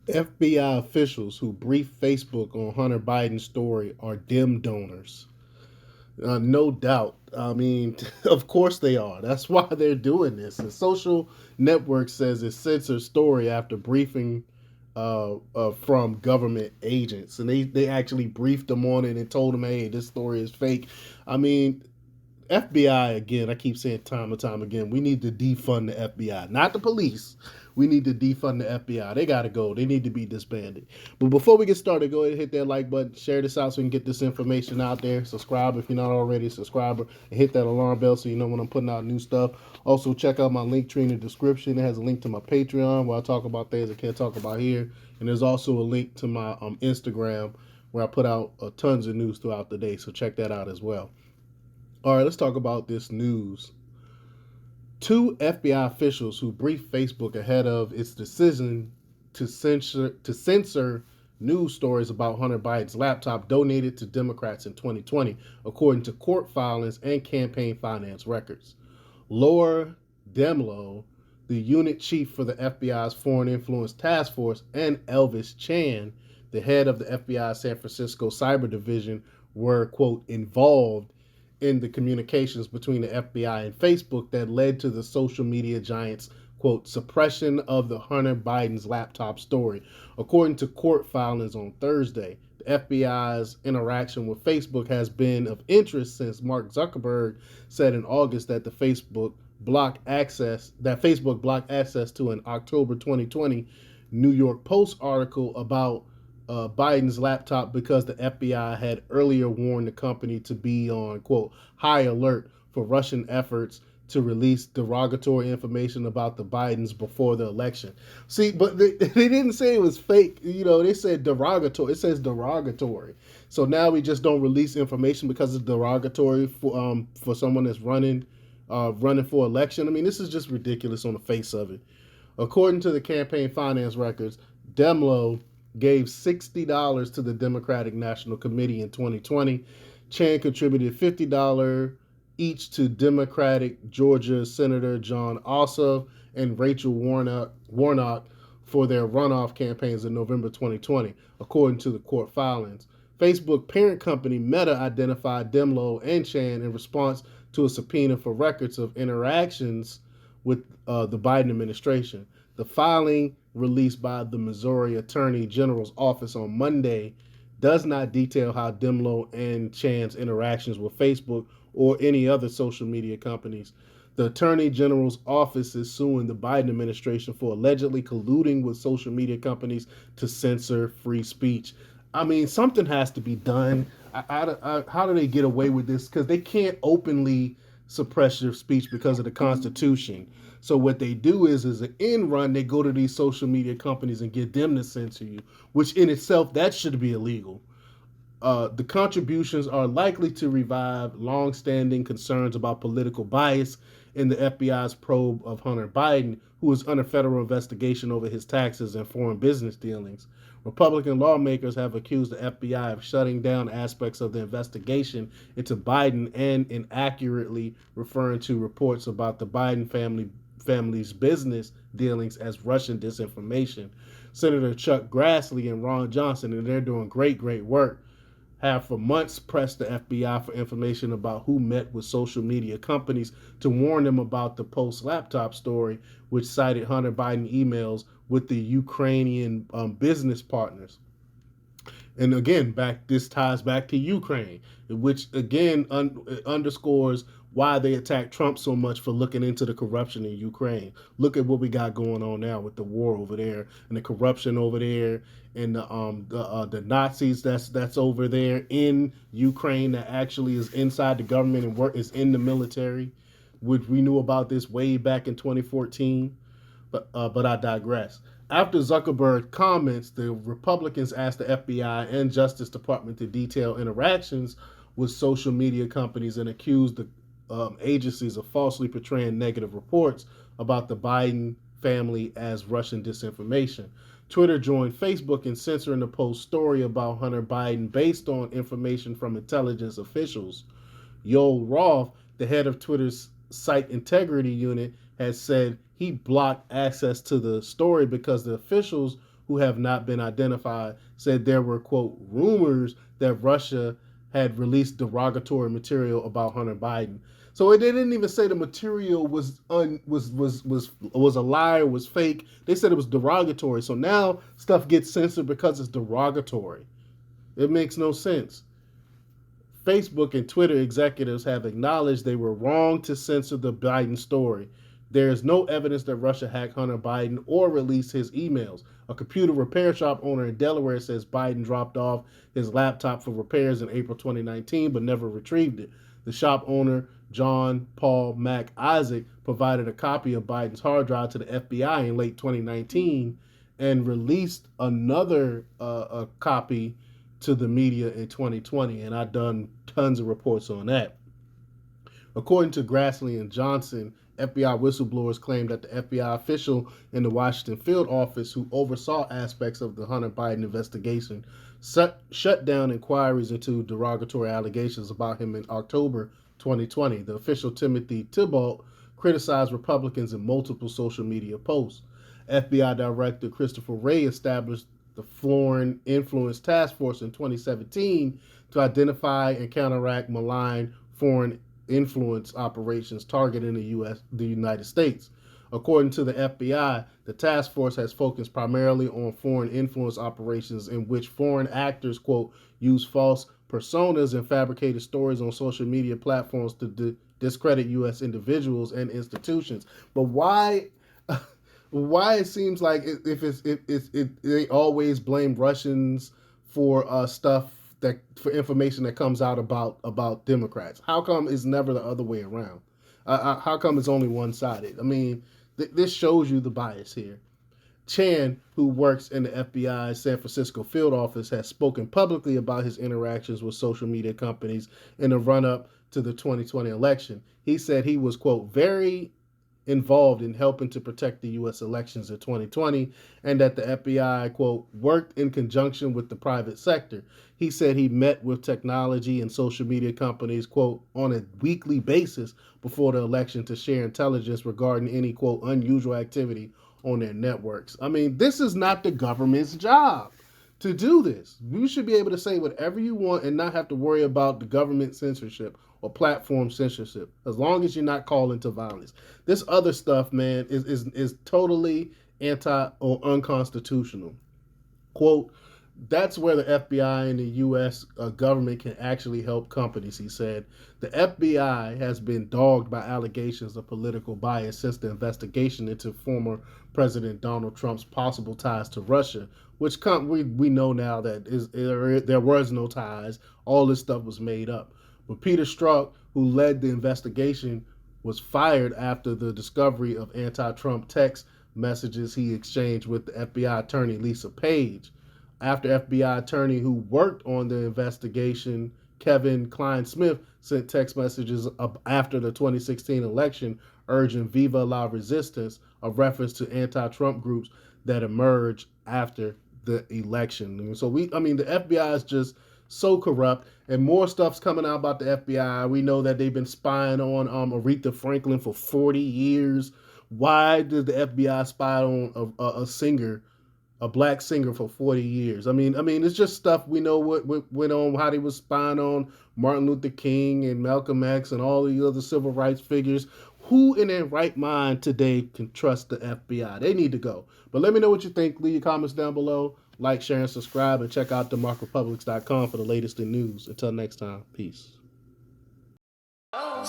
FBI officials who briefed Facebook on Hunter Biden's story are Dem donors. No doubt. I mean, of course they are. That's why they're doing this. The social network says it censored story after briefing from government agents, and they actually briefed them on it and told them, "Hey, this story is fake." I mean, FBI again. I keep saying time and time again. We need to defund the FBI, not the police. We need to defund the FBI. They gotta go. They need to be disbanded. But before we get started, go ahead and hit that like button, share this out so we can get this information out there. Subscribe if you're not already a subscriber, and hit that alarm bell so you know when I'm putting out new stuff. Also, check out my link tree in the description. It has a link to my Patreon where I talk about things I can't talk about here, and there's also a link to my Instagram where I put out tons of news throughout the day. So check that out as well. All right, let's talk about this news. Two FBI officials who briefed Facebook ahead of its decision to censor news stories about Hunter Biden's laptop donated to Democrats in 2020, according to court filings and campaign finance records. Laura Demlow, the unit chief for the FBI's Foreign Influence Task Force, and Elvis Chan, the head of the FBI San Francisco Cyber Division, were, quote, involved in the communications between the FBI and Facebook that led to the social media giant's, quote, suppression of the Hunter Biden's laptop story. According to court filings on Thursday, the FBI's interaction with Facebook has been of interest since Mark Zuckerberg said in August that Facebook blocked access to an October 2020 New York Post article about Biden's laptop because the FBI had earlier warned the company to be on, quote, high alert for Russian efforts to release derogatory information about the Bidens before the election. See, but they didn't say it was fake. You know, they said derogatory. It says derogatory. So now we just don't release information because it's derogatory for someone that's running for election. I mean, this is just ridiculous on the face of it. According to the campaign finance records, Demlow gave $60 to the Democratic National Committee in 2020. Chan contributed $50 each to Democratic Georgia Senator John Ossoff and Rachel Warnock for their runoff campaigns in November 2020, according to the court filings. Facebook parent company Meta identified Demlow and Chan in response to a subpoena for records of interactions with the Biden administration. The filing released by the Missouri Attorney General's office on Monday does not detail how Demlow and Chan's interactions with Facebook or any other social media companies. The Attorney General's office is suing the Biden administration for allegedly colluding with social media companies to censor free speech. I mean, something has to be done. How do they get away with this? Because they can't openly suppress your speech because of the Constitution. So what they do is an end run. They go to these social media companies and get them to censor you, which in itself that should be illegal. The contributions are likely to revive long-standing concerns about political bias in the FBI's probe of Hunter Biden, who is under federal investigation over his taxes and foreign business dealings. Republican lawmakers have accused the FBI of shutting down aspects of the investigation into Biden and inaccurately referring to reports about the Biden family's business dealings as Russian disinformation. Senator Chuck Grassley and Ron Johnson, and they're doing great work, have for months pressed the FBI for information about who met with social media companies to warn them about the Post laptop story, which cited Hunter Biden emails with the Ukrainian business partners. And again, this ties back to Ukraine, which again underscores why they attack Trump so much for looking into the corruption in Ukraine. Look at what we got going on now with the war over there and the corruption over there, and the Nazis that's over there in Ukraine that actually is inside the government and is in the military. Which we knew about this way back in 2014. But I digress. After Zuckerberg comments, the Republicans asked the FBI and Justice Department to detail interactions with social media companies and accused the agencies of falsely portraying negative reports about the Biden family as Russian disinformation. Twitter joined Facebook in censoring the Post story about Hunter Biden based on information from intelligence officials. Yoel Roth, the head of Twitter's site integrity unit, has said he blocked access to the story because the officials who have not been identified, said there were, quote, rumors that Russia had released derogatory material about Hunter Biden. So they didn't even say the material was a lie or was fake. They said it was derogatory. So now stuff gets censored because it's derogatory. It makes no sense. Facebook and Twitter executives have acknowledged they were wrong to censor the Biden story. There is no evidence that Russia hacked Hunter Biden or released his emails. A computer repair shop owner in Delaware says Biden dropped off his laptop for repairs in April 2019 but never retrieved it. The shop owner, John Paul Mac Isaac, provided a copy of Biden's hard drive to the FBI in late 2019 and released another copy to the media in 2020, and I've done tons of reports on that. According to Grassley and Johnson, FBI whistleblowers claimed that the FBI official in the Washington field office who oversaw aspects of the Hunter Biden investigation shut down inquiries into derogatory allegations about him in October 2020. The official, Timothy Thibault, criticized Republicans in multiple social media posts. FBI Director Christopher Wray established the Foreign Influence Task Force in 2017 to identify and counteract malign foreign influence operations targeting the United States. According to the FBI, the task force has focused primarily on foreign influence operations in which foreign actors, quote, use false personas and fabricated stories on social media platforms to discredit U.S. individuals and institutions. But why it seems like they always blame Russians for stuff for information that comes out about Democrats. How come it's never the other way around? How come it's only one-sided? I mean, this shows you the bias here. Chan, who works in the FBI's San Francisco field office, has spoken publicly about his interactions with social media companies in the run-up to the 2020 election. He said he was, quote, very involved in helping to protect the U.S. elections in 2020, and that the FBI, quote, worked in conjunction with the private sector. He said he met with technology and social media companies, quote, on a weekly basis before the election to share intelligence regarding any, quote, unusual activity on their networks. I mean, this is not the government's job to do this. You should be able to say whatever you want and not have to worry about the government censorship or platform censorship, as long as you're not calling to violence. This other stuff, man, is totally anti or unconstitutional. Quote, that's where the FBI and the U.S. Government can actually help companies, he said. The FBI has been dogged by allegations of political bias since the investigation into former President Donald Trump's possible ties to Russia, which we know now that there was no ties. All this stuff was made up. But Peter Strzok, who led the investigation, was fired after the discovery of anti-Trump text messages he exchanged with the FBI attorney Lisa Page. After FBI attorney who worked on the investigation, Kevin Klein-Smith, sent text messages after the 2016 election urging Viva la Resistance, a reference to anti-Trump groups that emerged after the election. And so the FBI is just so corrupt, and more stuff's coming out about the FBI. We know that they've been spying on Aretha Franklin for 40 years. Why did the FBI spy on a singer, a black singer, for 40 years? I mean, it's just stuff we know what went on, how they was spying on Martin Luther King and Malcolm X and all the other civil rights figures. Who in their right mind today can trust the FBI? They need to go. But let me know what you think. Leave your comments down below. Like, share, and subscribe, and check out themarkrepublics.com for the latest in news. Until next time, peace. Oh,